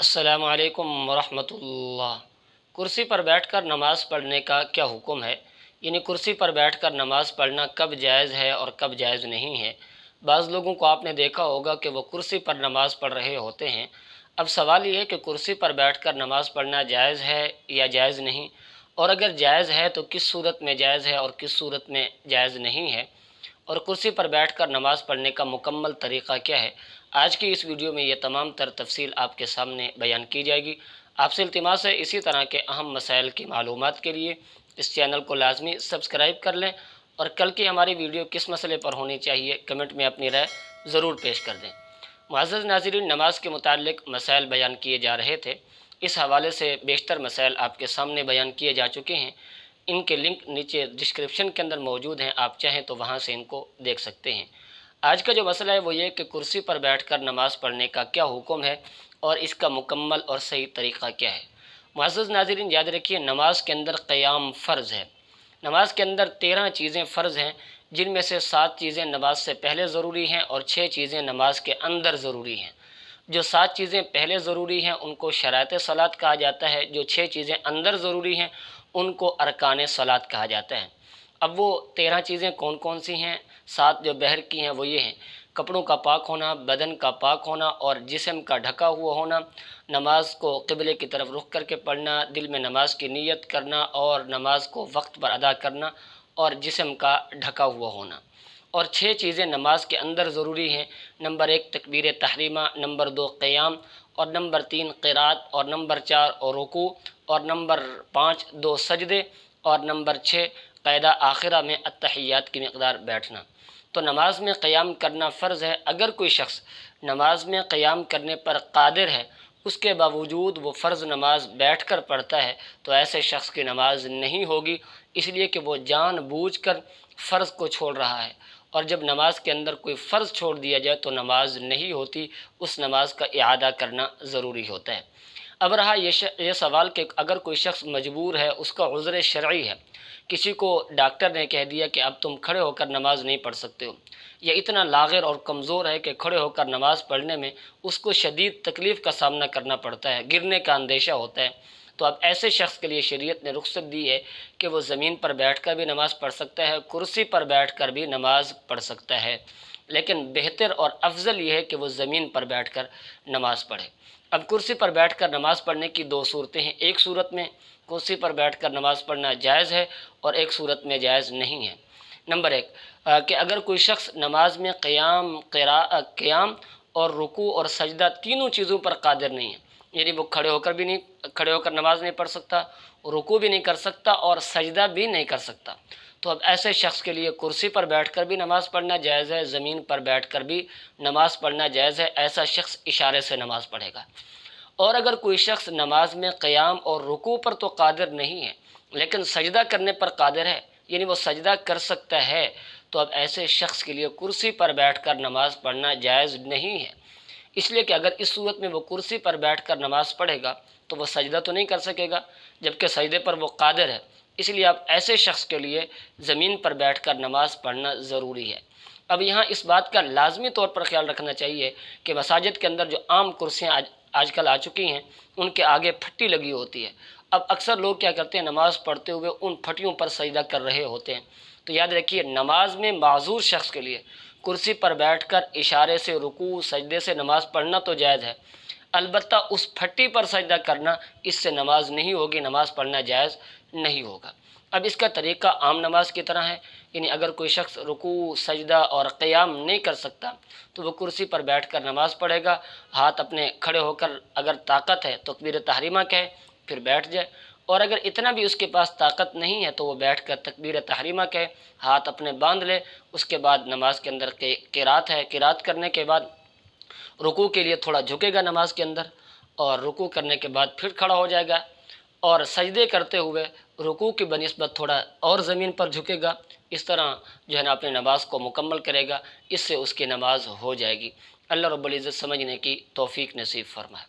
अस्सलामु अलैकुम वरहमतुल्लाह। कुर्सी पर बैठकर नमाज़ पढ़ने का क्या हुक्म है? यानी कुर्सी पर बैठकर नमाज़ पढ़ना कब जायज़ है और कब जायज़ नहीं है? बाज़ लोगों को आपने देखा होगा कि वो कुर्सी पर नमाज़ पढ़ रहे होते हैं। अब सवाल ये है कि कुर्सी पर बैठकर नमाज़ पढ़ना जायज़ है या जायज़ नहीं, और अगर जायज़ है तो किस सूरत में जायज़ है और किस सूरत में जायज़ नहीं है, और कुर्सी पर बैठकर नमाज़ पढ़ने का मुकम्मल तरीक़ा क्या है। आज की इस वीडियो में ये तमाम तर तफसील आपके सामने बयान की जाएगी। आपसे इल्तिमास है इसी तरह के अहम मसाइल की मालूमात के लिए इस चैनल को लाजमी सब्सक्राइब कर लें, और कल की हमारी वीडियो किस मसले पर होनी चाहिए कमेंट में अपनी राय ज़रूर पेश कर दें। मुअज़्ज़ज़ नाज़रीन, नमाज के मुताल्लिक़ मसाइल बयान किए जा रहे थे। इस हवाले से बेशतर मसाइल आपके सामने बयान किए जा चुके हैं। इनके लिंक नीचे डिस्क्रिप्शन के अंदर मौजूद हैं, आप चाहें तो वहाँ से इनको देख सकते हैं। आज का जो मसला है वो ये कि कुर्सी पर बैठकर नमाज़ पढ़ने का क्या हुक्म है और इसका मुकम्मल और सही तरीक़ा क्या है। मुअज़्ज़ज़ नाज़रीन, याद रखिए, नमाज के अंदर क़याम फ़र्ज़ है। नमाज के अंदर 13 चीज़ें फ़र्ज़ हैं, जिनमें से 7 चीज़ें नमाज से पहले ज़रूरी हैं और 6 चीज़ें नमाज के अंदर ज़रूरी हैं। जो 7 चीज़ें पहले ज़रूरी हैं उनको शराइत सलात कहा जाता है, जो 6 चीज़ें अंदर ज़रूरी हैं उनको अरकान सलात कहा जाता है। अब वो 13 चीज़ें कौन कौन सी हैं? 7 जो बहर की हैं वो ये हैं: कपड़ों का पाक होना, बदन का पाक होना और जिस्म का ढका हुआ होना, नमाज को क़िबले की तरफ रुख करके पढ़ना, दिल में नमाज की नीयत करना और नमाज को वक्त पर अदा करना, और जिस्म का ढका हुआ होना। और 6 चीज़ें नमाज के अंदर ज़रूरी हैं। नंबर 1 तकबीर तहरीमा, नंबर 2 क़याम, और नंबर 3 क़िरात, और नंबर 4 और रुकू, और नंबर 5 2 सजदे, और नंबर 6 क़ायदा आखिरा में अत्तहियात की मिक़दार बैठना। तो नमाज में क़याम करना फ़र्ज़ है। अगर कोई शख्स नमाज में क़याम करने पर क़ादिर है, उसके बावजूद वो फ़र्ज़ नमाज बैठ कर पढ़ता है, तो ऐसे शख्स की नमाज नहीं होगी, इसलिए कि वो जानबूझकर फ़र्ज़ को छोड़ रहा है। और जब नमाज के अंदर कोई फ़र्ज़ छोड़ दिया जाए तो नमाज नहीं होती, उस नमाज का इआदा करना ज़रूरी होता है। अब रहा ये सवाल कि अगर कोई शख्स मजबूर है, उसका उज़्र शरई है, किसी को डॉक्टर ने कह दिया कि अब तुम खड़े होकर नमाज नहीं पढ़ सकते हो, या इतना लाग़िर और कमज़ोर है कि खड़े होकर नमाज पढ़ने में उसको शदीद तकलीफ़ का सामना करना पड़ता है, गिरने का अंदेशा होता है, तो अब ऐसे शख्स के लिए शरीयत ने रुख्सत दी है कि वो ज़मीन पर बैठकर भी नमाज़ पढ़ सकता है, कुर्सी पर बैठकर भी नमाज़ पढ़ सकता है। लेकिन बेहतर और अफजल ये है कि वो ज़मीन पर बैठकर नमाज़ पढ़े। अब कुर्सी पर बैठकर नमाज़ पढ़ने की 2 सूरतें हैं। एक सूरत में कुर्सी पर बैठकर नमाज़ पढ़ना जायज़ है और एक सूरत में जायज़ नहीं है। नंबर 1 कि अगर कोई शख्स नमाज में क़याम और रुकू और सजदा तीनों चीज़ों पर क़ादिर नहीं है, यानी वो खड़े होकर नमाज नहीं पढ़ सकता, रुकू भी नहीं कर सकता और सजदा भी नहीं कर सकता, तो अब ऐसे शख्स के लिए कुर्सी पर बैठकर भी नमाज़ पढ़ना जायज़ है, ज़मीन पर बैठकर भी नमाज़ पढ़ना जायज़ है। ऐसा शख्स इशारे से नमाज़ पढ़ेगा। और अगर कोई शख्स नमाज में क़याम और रुकू पर तो क़ादिर नहीं है, लेकिन सजदा करने पर क़ादिर है, यानी वो सजदा कर सकता है, तो अब ऐसे शख्स के लिए कुर्सी पर बैठकर नमाज़ पढ़ना जायज़ नहीं है। इसलिए कि अगर इस सूरत में वो कुर्सी पर बैठकर नमाज़ पढ़ेगा तो वह सजदा तो नहीं कर सकेगा, जबकि सजदे पर वो क़ादिर है। इसलिए अब ऐसे शख्स के लिए ज़मीन पर बैठकर नमाज़ पढ़ना ज़रूरी है। अब यहाँ इस बात का लाज़मी तौर पर ख़्याल रखना चाहिए कि मसाजिद के अंदर जो आम कुर्सियाँ आजकल आ चुकी हैं, उनके आगे फट्टी लगी होती है। अब अक्सर लोग क्या करते हैं, नमाज़ पढ़ते हुए उन फट्टियों पर सजदा कर रहे होते हैं। तो याद रखिए, नमाज में माज़ूर शख्स के लिए कुर्सी पर बैठकर इशारे से रुकू सजदे से नमाज़ पढ़ना तो जायज़ है, अलबत्ता उस फट्टी पर सजदा करना, इससे नमाज नहीं होगी, नमाज़ पढ़ना जायज़ नहीं होगा। अब इसका तरीक़ा आम नमाज की तरह है, यानी अगर कोई शख्स रुकू सजदा और क़याम नहीं कर सकता तो वो कुर्सी पर बैठकर नमाज़ पढ़ेगा। हाथ अपने खड़े होकर अगर ताकत है तो तकबीर तहरीमा कहे, फिर बैठ जाए, और अगर इतना भी उसके पास ताकत नहीं है तो वो बैठकर तकबीर तहरीमा कहे, हाथ अपने बांध ले। उसके बाद नमाज के अंदर क़िरात है, क़िरात करने के बाद रुकू के लिए थोड़ा झुकेगा नमाज के अंदर, और रुकू करने के बाद फिर खड़ा हो जाएगा, और सजदे करते हुए रुकू की बनिस्बत थोड़ा और ज़मीन पर झुकेगा। इस तरह जो है ना अपनी नमाज को मुकम्मल करेगा, इससे उसकी नमाज हो जाएगी। अल्लाह रब्बुल इज़्ज़त समझने की तौफ़ीक नसीब फरमाए।